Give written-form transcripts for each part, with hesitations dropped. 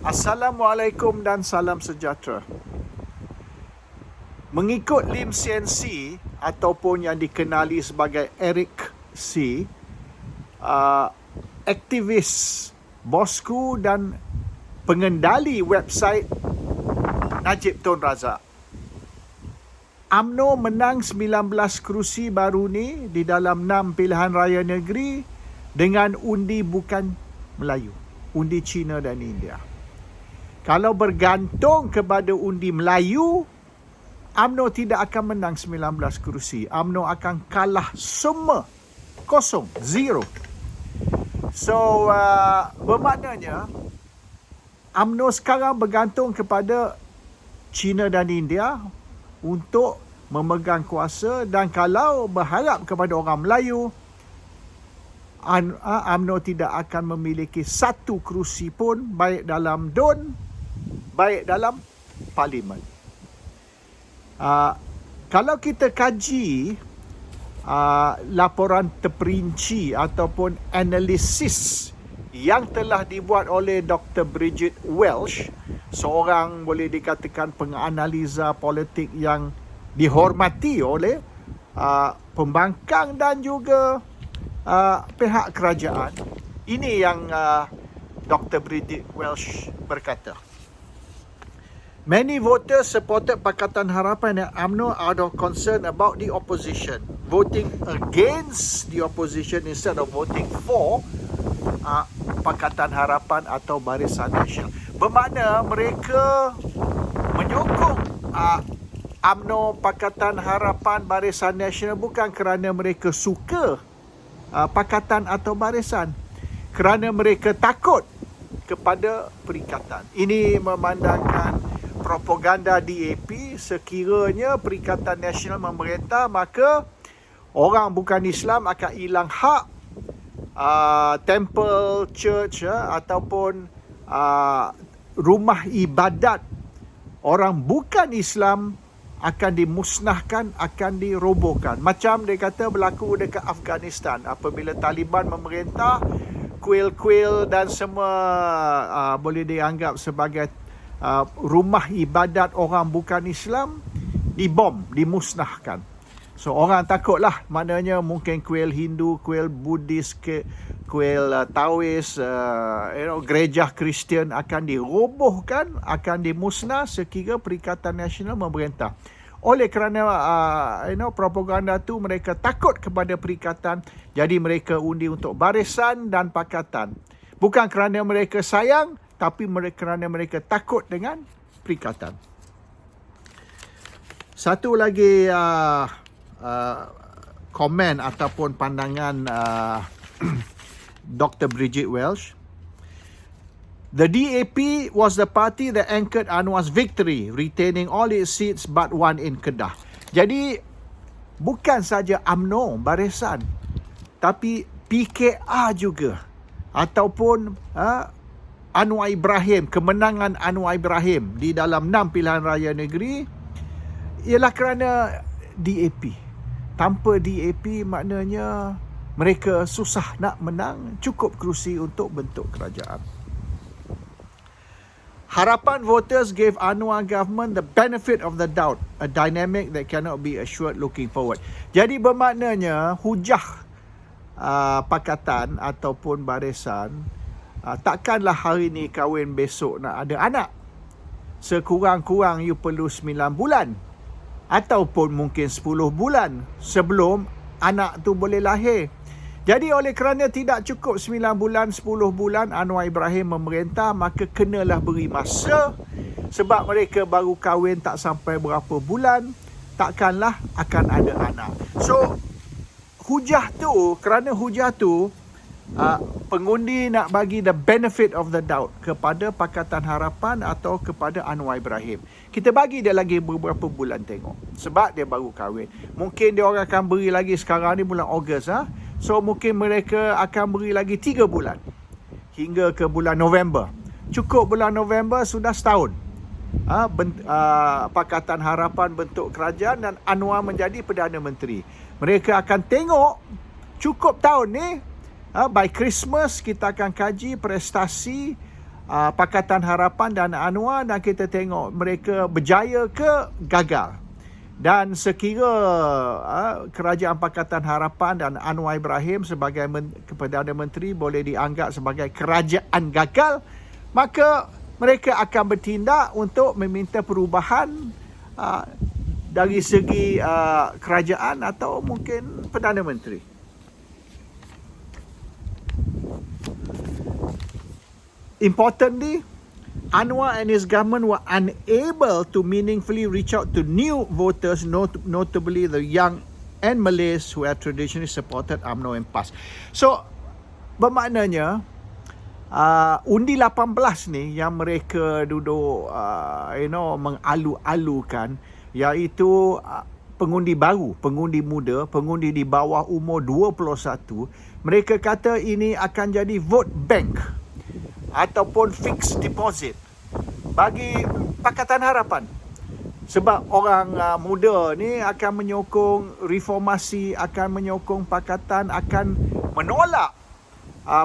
Assalamualaikum dan salam sejahtera. Mengikut Lim Sian Si ataupun yang dikenali sebagai Eric C, aktivis, bosku dan pengendali website Najib Tun Razak, UMNO menang 19 kerusi baru ni di dalam 6 pilihan raya negeri dengan undi bukan Melayu, undi Cina dan India. Kalau bergantung kepada undi Melayu, UMNO tidak akan menang 19 kerusi. UMNO akan kalah semua. Kosong. Zero. So, bermaknanya, UMNO sekarang bergantung kepada China dan India untuk memegang kuasa, dan kalau berharap kepada orang Melayu, UMNO tidak akan memiliki satu kerusi pun, baik dalam DUN, baik dalam parlimen. Kalau kita kaji laporan terperinci ataupun analisis yang telah dibuat oleh Dr. Bridget Welsh, seorang boleh dikatakan penganalisa politik yang dihormati oleh pembangkang dan juga pihak kerajaan. Ini yang Dr. Bridget Welsh berkata. Many voters supported Pakatan Harapan and UMNO out of concern about the opposition, voting against the opposition instead of voting for Pakatan Harapan atau Barisan Nasional. Bermakna mereka menyokong UMNO, Pakatan Harapan, Barisan Nasional bukan kerana mereka suka pakatan atau barisan, kerana mereka takut kepada perikatan. Ini memandangkan propaganda DAP, sekiranya Perikatan Nasional memerintah, maka orang bukan Islam akan hilang hak temple, church ataupun rumah ibadat orang bukan Islam akan dimusnahkan, akan dirobohkan. Macam dia kata berlaku dekat Afghanistan apabila Taliban memerintah, kuil-kuil dan semua boleh dianggap sebagai rumah ibadat orang bukan Islam dibom, dimusnahkan. So orang takutlah, maknanya mungkin kuil Hindu, kuil Buddhis, kuil Taois, gereja Kristian akan dirobohkan, akan dimusnah sekira Perikatan Nasional memerintah. Oleh kerana propaganda tu, mereka takut kepada perikatan, jadi mereka undi untuk barisan dan pakatan. Bukan kerana mereka sayang, tapi kerana mereka takut dengan perikatan. Satu lagi komen ataupun pandangan Dr. Bridget Welsh. The DAP was the party that anchored Anwar's victory, retaining all its seats but one in Kedah. Jadi, bukan saja UMNO, barisan, tapi PKR juga. Ataupun Anwar Ibrahim, kemenangan Anwar Ibrahim di dalam 6 pilihan raya negeri ialah kerana DAP. Tanpa DAP maknanya mereka susah nak menang cukup kerusi untuk bentuk kerajaan. Harapan voters gave Anwar government the benefit of the doubt, a dynamic that cannot be assured looking forward. Jadi bermaknanya hujah pakatan ataupun barisan, takkanlah hari ni kahwin, besok nak ada anak. Sekurang-kurang you perlu 9 bulan ataupun mungkin 10 bulan sebelum anak tu boleh lahir. Jadi oleh kerana tidak cukup 9 bulan, 10 bulan Anwar Ibrahim memerintah, maka kenalah beri masa, sebab mereka baru kahwin tak sampai berapa bulan, takkanlah akan ada anak. So hujah tu, kerana hujah tu, pengundi nak bagi the benefit of the doubt kepada Pakatan Harapan atau kepada Anwar Ibrahim. Kita bagi dia lagi beberapa bulan tengok, sebab dia baru kahwin. Mungkin dia orang akan beri lagi, sekarang ni bulan Ogos, so mungkin mereka akan beri lagi 3 bulan hingga ke bulan November. Cukup bulan November sudah setahun. Pakatan Harapan bentuk kerajaan dan Anwar menjadi Perdana Menteri. Mereka akan tengok cukup tahun ni, by Christmas kita akan kaji prestasi Pakatan Harapan dan Anwar, dan kita tengok mereka berjaya ke gagal. Dan sekira Kerajaan Pakatan Harapan dan Anwar Ibrahim sebagai Perdana Menteri boleh dianggap sebagai kerajaan gagal, maka mereka akan bertindak untuk meminta perubahan dari segi kerajaan atau mungkin Perdana Menteri. Importantly, Anwar and his government were unable to meaningfully reach out to new voters, notably the young and Malays who had traditionally supported UMNO and PAS. So, bermaknanya, undi 18 ni yang mereka duduk mengalu-alukan, iaitu pengundi baru, pengundi muda, pengundi di bawah umur 21. Mereka kata ini akan jadi vote bank ataupun fixed deposit bagi Pakatan Harapan. Sebab orang muda ni akan menyokong reformasi, akan menyokong pakatan, akan menolak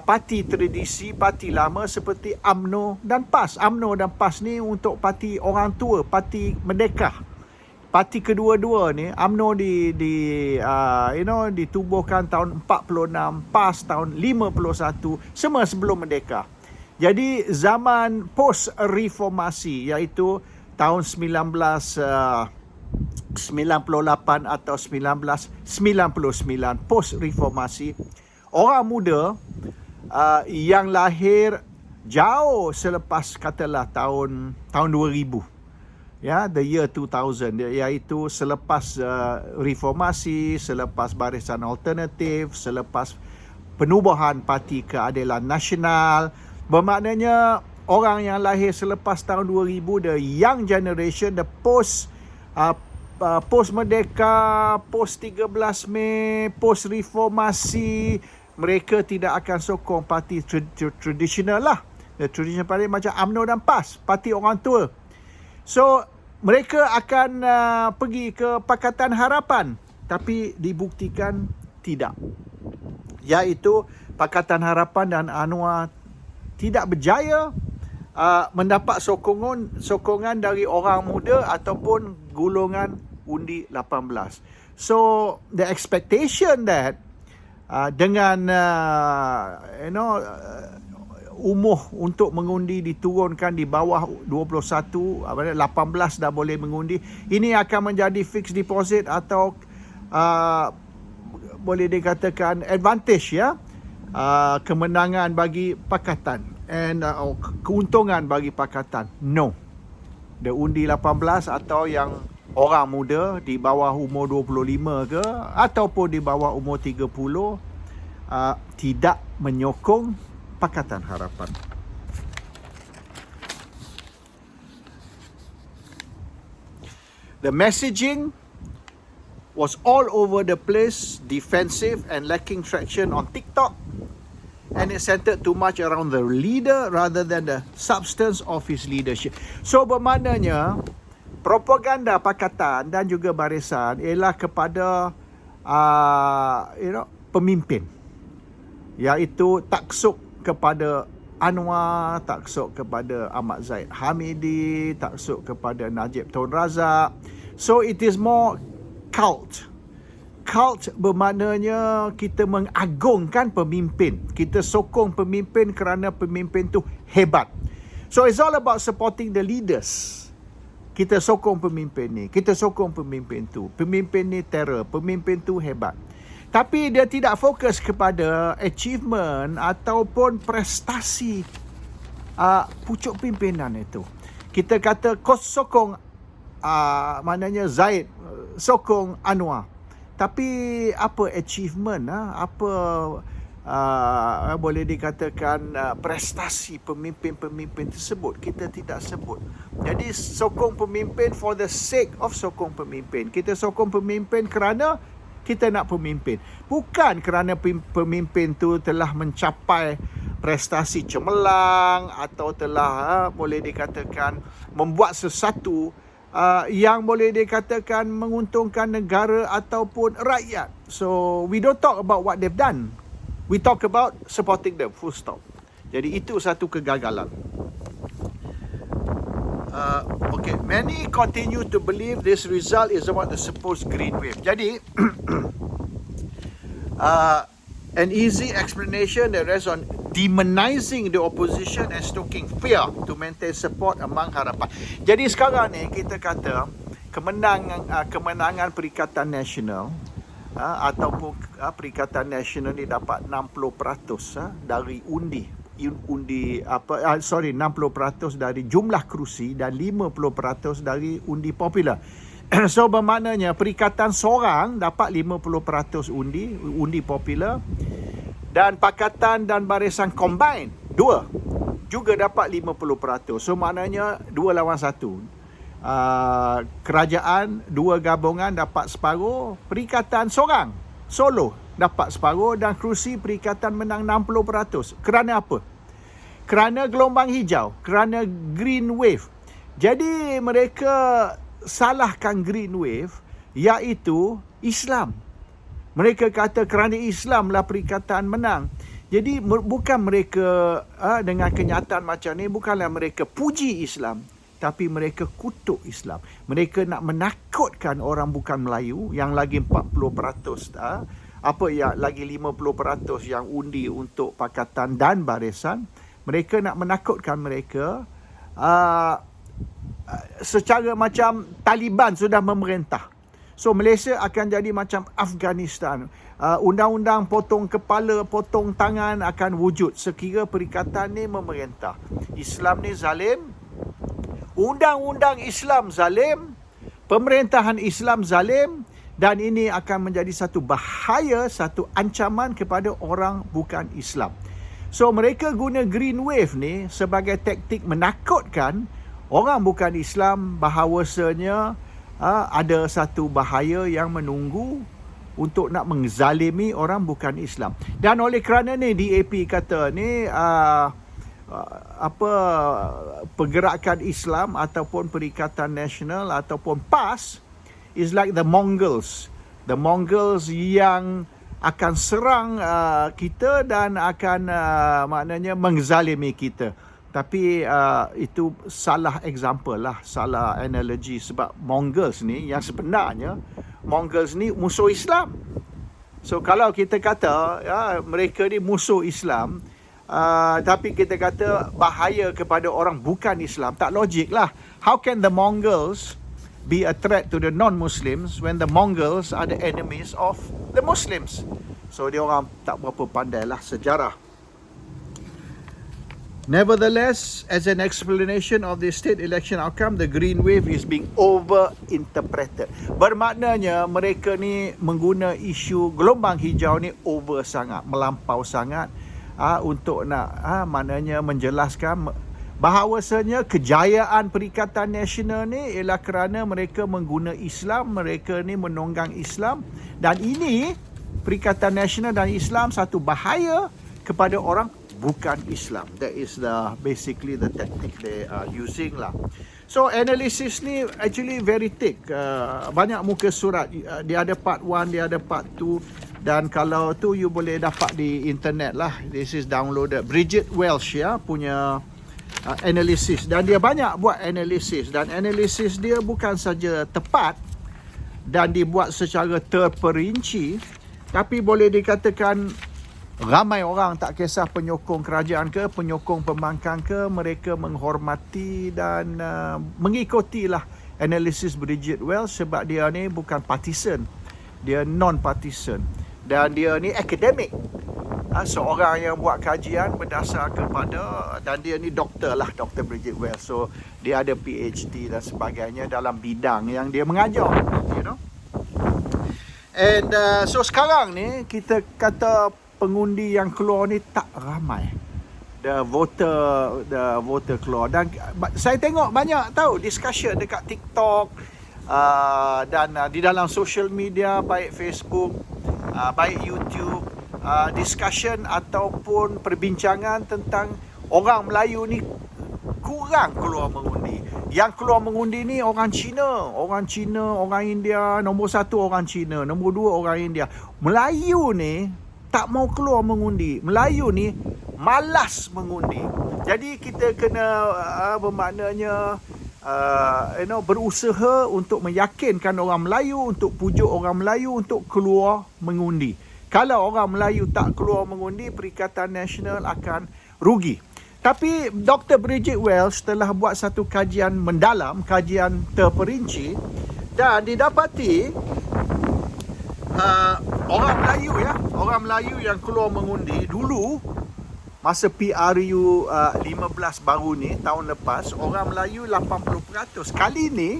parti tradisi, parti lama seperti UMNO dan PAS. UMNO dan PAS ni untuk parti orang tua, parti Merdeka. Parti kedua-dua ni, UMNO ditubuhkan tahun 46, PAS tahun 51, semua sebelum Merdeka. Jadi zaman post-reformasi, iaitu tahun 1998 atau 1999, post-reformasi, orang muda yang lahir jauh selepas katalah tahun 2000, the year 2000, iaitu selepas reformasi, selepas Barisan Alternatif, selepas penubuhan Parti Keadilan Nasional. Bermaknanya orang yang lahir selepas tahun 2000, the young generation, the post Merdeka, post 13 Mei, post reformasi, mereka tidak akan sokong parti tradisional lah. The traditional party macam UMNO dan PAS, parti orang tua. So mereka akan pergi ke Pakatan Harapan, tapi dibuktikan tidak. Iaitu Pakatan Harapan dan Anwar tidak berjaya mendapat sokongan dari orang muda ataupun golongan undi 18. So the expectation that dengan umur untuk mengundi diturunkan di bawah 21, 18 dah boleh mengundi, ini akan menjadi fixed deposit atau boleh dikatakan advantage, kemenangan bagi pakatan and keuntungan bagi pakatan. No. The undi 18 atau yang orang muda di bawah umur 25 ke ataupun di bawah umur 30 tidak menyokong Pakatan Harapan. The messaging was all over the place, defensive and lacking traction on TikTok, and it centered too much around the leader rather than the substance of his leadership. So bermaknanya propaganda pakatan dan juga barisan ialah kepada pemimpin, iaitu taksub kepada Anwar, taksub kepada Ahmad Zahid Hamidi, taksub kepada Najib Tun Razak. So it is more cult. Cult bermaknanya kita mengagungkan pemimpin. Kita sokong pemimpin kerana pemimpin tu hebat. So it's all about supporting the leaders. Kita sokong pemimpin ni, kita sokong pemimpin tu. Pemimpin ni terror, pemimpin tu hebat. Tapi dia tidak fokus kepada achievement ataupun prestasi pucuk pimpinan itu. Kita kata kos sokong maknanya Zahid, sokong Anwar. Tapi apa achievement, apa boleh dikatakan prestasi pemimpin-pemimpin tersebut, kita tidak sebut. Jadi sokong pemimpin for the sake of sokong pemimpin. Kita sokong pemimpin kerana kita nak pemimpin. Bukan kerana pemimpin tu telah mencapai prestasi cemerlang atau telah boleh dikatakan membuat sesuatu yang boleh dikatakan menguntungkan negara ataupun rakyat. So we don't talk about what they've done. We talk about supporting them, full stop. Jadi itu satu kegagalan. Okay, many continue to believe this result is about the supposed green wave. Jadi, an easy explanation that rests on demonizing the opposition and stoking fear to maintain support among harapan. Jadi sekarang ni kita kata kemenangan Perikatan Nasional ataupun Perikatan Nasional ni dapat 60% dari 60% dari jumlah kerusi dan 50% dari undi popular. So bermaknanya Perikatan seorang dapat 50% undi popular, dan Pakatan dan Barisan combine dua juga dapat 50%. So maknanya 2 lawan 1. Kerajaan dua gabungan dapat separuh, Perikatan seorang solo dapat separuh, dan kerusi Perikatan menang 60%. Kerana apa? Kerana gelombang hijau, kerana green wave. Jadi mereka salahkan green wave, iaitu Islam. Mereka kata kerana Islamlah Perikatan menang. Jadi bukan mereka dengan kenyataan macam ni, bukanlah mereka puji Islam, tapi mereka kutuk Islam. Mereka nak menakutkan orang bukan Melayu yang lagi 40%, lagi 50% yang undi untuk Pakatan dan Barisan. Mereka nak menakutkan mereka secara macam Taliban sudah memerintah. So Malaysia akan jadi macam Afghanistan. Undang-undang potong kepala, potong tangan akan wujud sekira Perikatan ni memerintah. Islam ni zalim, undang-undang Islam zalim, pemerintahan Islam zalim, dan ini akan menjadi satu bahaya, satu ancaman kepada orang bukan Islam. So mereka guna green wave ni sebagai taktik menakutkan orang bukan Islam bahawasanya ada satu bahaya yang menunggu untuk nak menzalimi orang bukan Islam. Dan oleh kerana ni DAP kata ni pergerakan Islam ataupun Perikatan Nasional ataupun PAS is like the Mongols. The Mongols yang akan serang kita dan akan maknanya menzalimi kita. Tapi itu salah example lah, salah analogi, sebab Mongols ni yang sebenarnya Mongols ni musuh Islam. So kalau kita kata mereka ni musuh Islam, tapi kita kata bahaya kepada orang bukan Islam, tak logik lah. How can the Mongols be a threat to the non-Muslims when the Mongols are the enemies of the Muslims? So dia orang tak berapa pandai lah sejarah. Nevertheless, as an explanation of the state election outcome, the green wave is being over-interpreted. Bermaknanya mereka ni mengguna isu gelombang hijau ni over sangat, melampau sangat untuk nak maknanya menjelaskan bahawasanya kejayaan Perikatan Nasional ni ialah kerana mereka mengguna Islam, mereka ni menonggang Islam, dan ini Perikatan Nasional dan Islam satu bahaya kepada orang bukan Islam. That is basically the tactic they are using lah. So analysis ni actually very thick. Banyak muka surat. Dia ada part 1, dia ada part 2, dan kalau tu you boleh dapat di internet lah. This is downloaded. Bridget Welsh punya analysis, dan dia banyak buat analisis, dan analisis dia bukan saja tepat dan dibuat secara terperinci, tapi boleh dikatakan ramai orang, tak kisah penyokong kerajaan ke, penyokong pembangkang ke, mereka menghormati dan mengikutilah analisis Bridget Welsh, sebab dia ni bukan partisan, dia non-partisan, dan dia ni akademik. Seorang yang buat kajian berdasar kepada, dan dia ni doktor lah, Dr. Bridget Welsh. So dia ada PhD dan sebagainya dalam bidang yang dia mengajar, you know. And so sekarang ni kita kata pengundi yang keluar ni tak ramai. The voter keluar, dan saya tengok banyak tahu discussion dekat TikTok dan di dalam social media, baik Facebook, baik YouTube, discussion ataupun perbincangan tentang orang Melayu ni kurang keluar mengundi. Yang keluar mengundi ni orang Cina, orang India. Nombor 1 orang Cina, nombor 2 orang India. Melayu ni tak mau keluar mengundi. Melayu ni malas mengundi. Jadi kita kena bermaknanya berusaha untuk meyakinkan orang Melayu, untuk pujuk orang Melayu untuk keluar mengundi. Kalau orang Melayu tak keluar mengundi, Perikatan Nasional akan rugi. Tapi Dr. Bridget Welsh telah buat satu kajian mendalam, kajian terperinci, dan didapati orang Melayu yang keluar mengundi dulu masa PRU 15 baru ni tahun lepas, orang Melayu 80%. Kali ni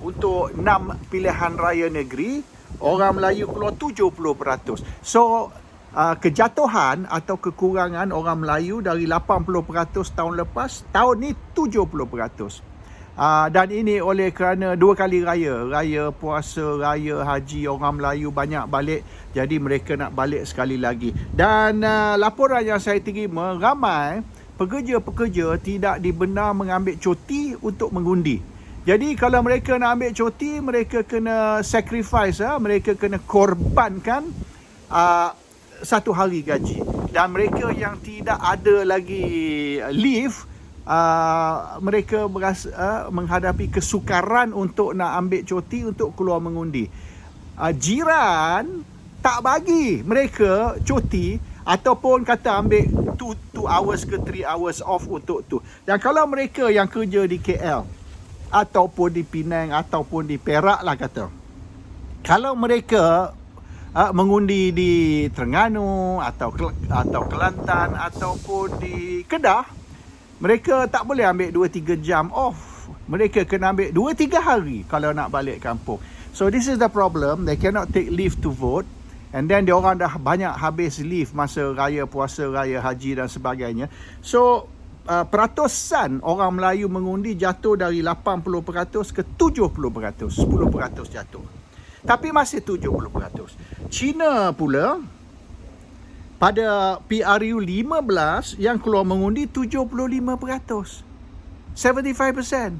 untuk 6 pilihan raya negeri, orang Melayu keluar 70%. So kejatuhan atau kekurangan orang Melayu dari 80% tahun lepas, tahun ni 70%. Dan ini oleh kerana 2 kali raya puasa, raya haji, orang Melayu banyak balik, jadi mereka nak balik sekali lagi. Dan laporan yang saya terima, ramai pekerja-pekerja tidak dibenar mengambil cuti untuk mengundi. Jadi kalau mereka nak ambil cuti, mereka kena sacrifice, mereka kena korbankan 1 hari gaji. Dan mereka yang tidak ada lagi leave, mereka menghadapi kesukaran untuk nak ambil cuti untuk keluar mengundi. Jiran tak bagi mereka cuti ataupun kata ambil 2 hours ke 3 hours off untuk tu. Dan kalau mereka yang kerja di KL ataupun di Penang ataupun di Perak lah kata, kalau mereka mengundi di Terengganu atau Kelantan ataupun di Kedah, mereka tak boleh ambil 2-3 jam off. Mereka kena ambil 2-3 hari kalau nak balik kampung. So this is the problem. They cannot take leave to vote. And then diorang dah banyak habis leave masa raya puasa, raya haji dan sebagainya. So peratusan orang Melayu mengundi jatuh dari 80% ke 70%. 10% jatuh. Tapi masih 70%. China pula, pada PRU 15 yang keluar mengundi 75%. 75%.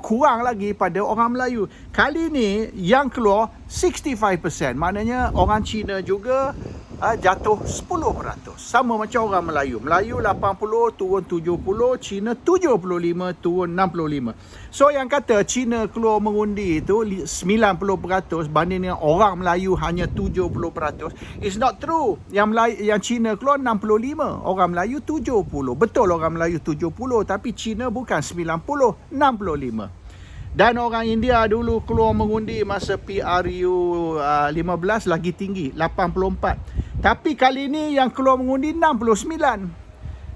Kurang lagi pada orang Melayu. Kali ni yang keluar 65%. Maknanya orang Cina juga jatuh 10%. Sama macam orang Melayu. Melayu 80 turun 70, Cina 75 turun 65. So yang kata Cina keluar mengundi itu 90% banding dengan orang Melayu hanya 70%, is not true. Yang Cina keluar 65, orang Melayu 70. Betul orang Melayu 70, tapi Cina bukan 90, 65. Dan orang India dulu keluar mengundi masa PRU 15 lagi tinggi, 84. Tapi kali ni yang keluar mengundi 69.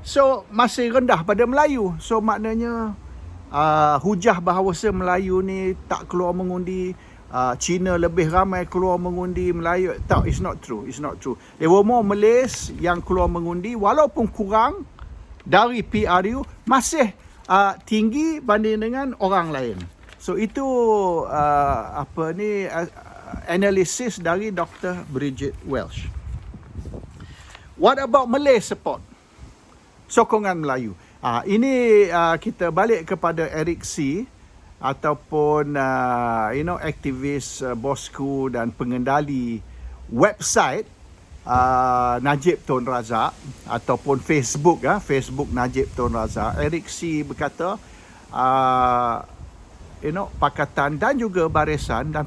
So masih rendah pada Melayu. So maknanya hujah bahawa Melayu ni tak keluar mengundi, Cina lebih ramai keluar mengundi, Melayu tak, it's not true. It's not true. There were more Malays yang keluar mengundi, walaupun kurang dari PRU, masih tinggi banding dengan orang lain. So itu analisis dari Dr. Bridget Welsh. What about Malay support? Sokongan Melayu. Ini kita balik kepada Eric C ataupun aktivis bosku dan pengendali website Najib Tun Razak ataupun Facebook Najib Tun Razak. Eric C berkata pakatan dan juga barisan, dan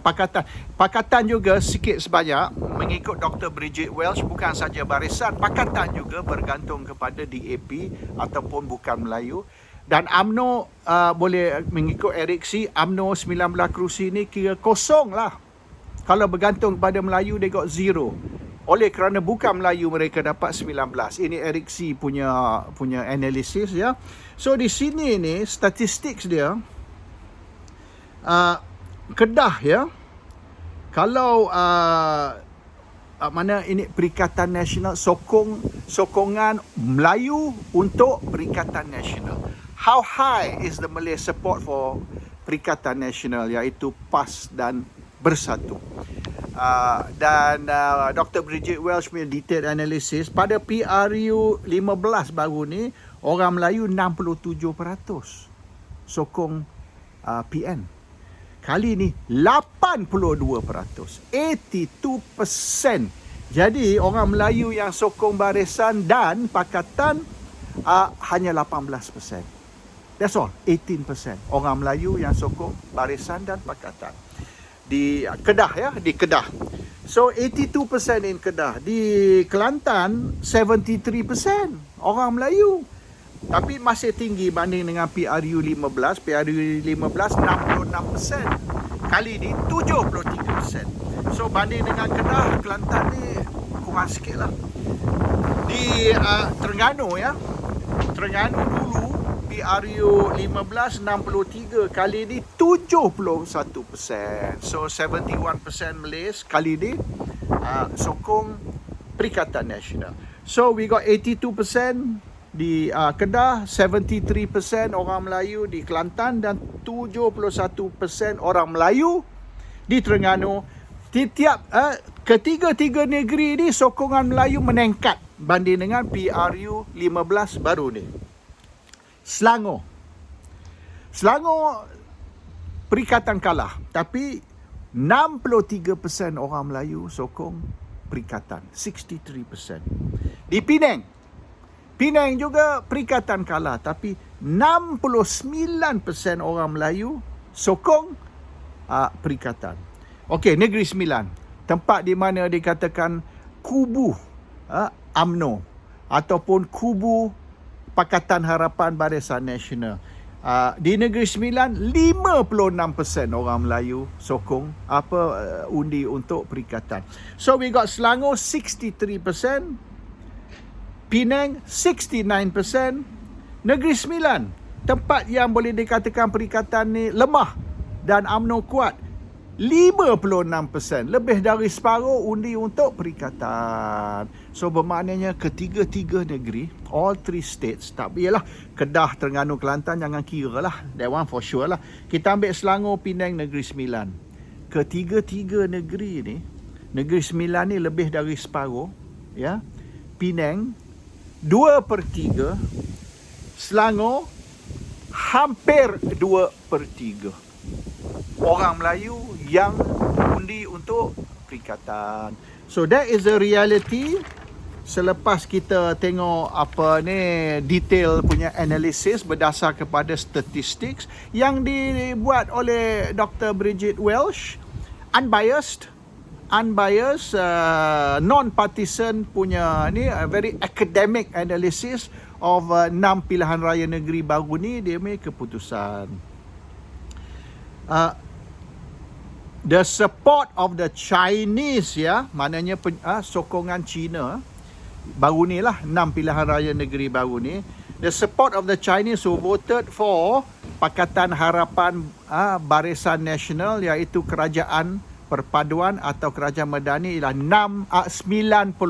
pakatan juga sikit sebanyak mengikut Dr. Bridget Welsh, bukan saja barisan, pakatan juga bergantung kepada DAP ataupun bukan Melayu. Dan UMNO boleh mengikut Eric C, UMNO 19 kerusi ni kira kosong lah. Kalau bergantung kepada Melayu, they got 0. Oleh kerana bukan Melayu, mereka dapat 19. Ini Eric C punya analisis ya. So di sini ni statistik dia, Kedah ya, kalau mana ini Perikatan Nasional, sokongan Melayu untuk Perikatan Nasional. How high is the Malay support for Perikatan Nasional, iaitu PAS dan Bersatu. Dan Dr. Bridget Welsh punya detailed analysis, pada PRU 15 baru ni, orang Melayu 67% sokong PN. Kali ni 82%, 82%. Jadi orang Melayu yang sokong barisan dan pakatan hanya 18%. That's all, 18%. Orang Melayu yang sokong Barisan dan Pakatan. Di Kedah ya, di Kedah. So 82% in Kedah. Di Kelantan 73% orang Melayu. Tapi masih tinggi banding dengan PRU 15. PRU 15 66%. Kali ni 73%. So banding dengan Kedah, Kelantan ni kurang sikit lah. Di Terengganu ya. Terengganu dulu PRU 15 63, kali ni 71%. So 71% Malays kali ni sokong Perikatan Nasional. So we got 82% di Kedah, 73% orang Melayu di Kelantan dan 71% orang Melayu di Terengganu. Ketiga-tiga negeri ni sokongan Melayu meningkat banding dengan PRU 15 baru ni. Selangor Perikatan kalah, tapi 63% orang Melayu sokong Perikatan, 63%. Di Penang juga Perikatan kalah, tapi 69% orang Melayu sokong Perikatan. Okey, Negeri Sembilan, tempat di mana dikatakan kubu UMNO ataupun kubu Pakatan Harapan Barisan Nasional. Di Negeri Sembilan, 56% orang Melayu sokong undi untuk Perikatan. So we got Selangor 63%, Penang 69%, Negeri Sembilan, tempat yang boleh dikatakan Perikatan ni lemah dan UMNO kuat, 56%, lebih dari separuh undi untuk Perikatan. So bermaknanya ketiga-tiga negeri, all three states, tak biarlah Kedah, Terengganu, Kelantan jangan kira lah, that one for sure lah. Kita ambil Selangor, Penang, Negeri Sembilan. Ketiga-tiga negeri ni, Negeri Sembilan ni lebih dari separuh, ya. Penang 2/3, Selangor hampir 2/3. Orang Melayu yang undi untuk Perikatan. So that is the reality. Selepas kita tengok detail punya analisis berdasar kepada statistik yang dibuat oleh Dr. Bridget Welsh, unbiased, non-partisan punya very academic analysis of 6 pilihan raya negeri baru ni, dia punya keputusan. The support of the Chinese, ya, maknanya sokongan China baru ni lah, 6 pilihan raya negeri baru ni. The support of the Chinese who voted for Pakatan Harapan Barisan Nasional, iaitu Kerajaan Perpaduan atau Kerajaan Madani, ialah 96%.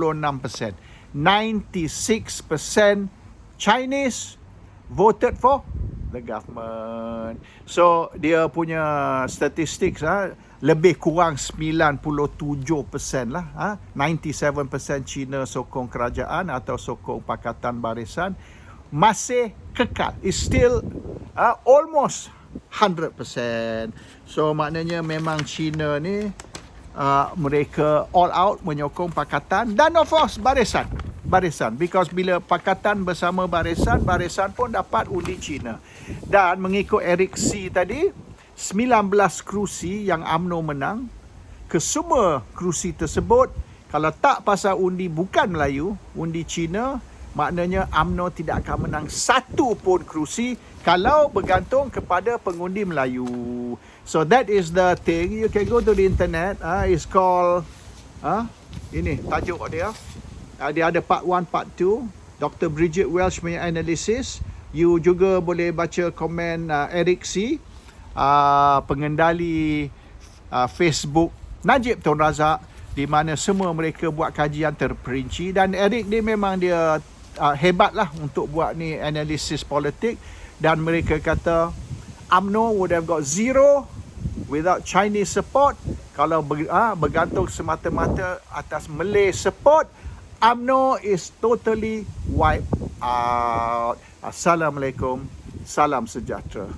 96% Chinese voted for the government. So dia punya statistik lebih kurang 97% lah. 97% China sokong kerajaan atau sokong Pakatan Barisan, masih kekal. It's still almost 100%. So maknanya memang China ni mereka all out menyokong Pakatan dan of course Barisan. Because bila Pakatan bersama Barisan pun dapat undi China. Dan mengikut Eric C tadi, 19 kerusi yang UMNO menang, kesemua kerusi tersebut kalau tak pasal undi bukan Melayu, undi Cina, maknanya UMNO tidak akan menang satu pun kerusi kalau bergantung kepada pengundi Melayu. So that is the thing. You can go to the internet. It's called ini tajuk dia. Dia ada part 1, part 2. Dr. Bridget Welsh punya analisis. You juga boleh baca komen Eric C, pengendali Facebook Najib Tun Razak, di mana semua mereka buat kajian terperinci. Dan Eric ni memang dia hebat lah untuk buat ni analisis politik. Dan mereka kata UMNO would have got zero without Chinese support. Kalau bergantung semata-mata atas Malay support, UMNO is totally wiped out. Assalamualaikum, salam sejahtera.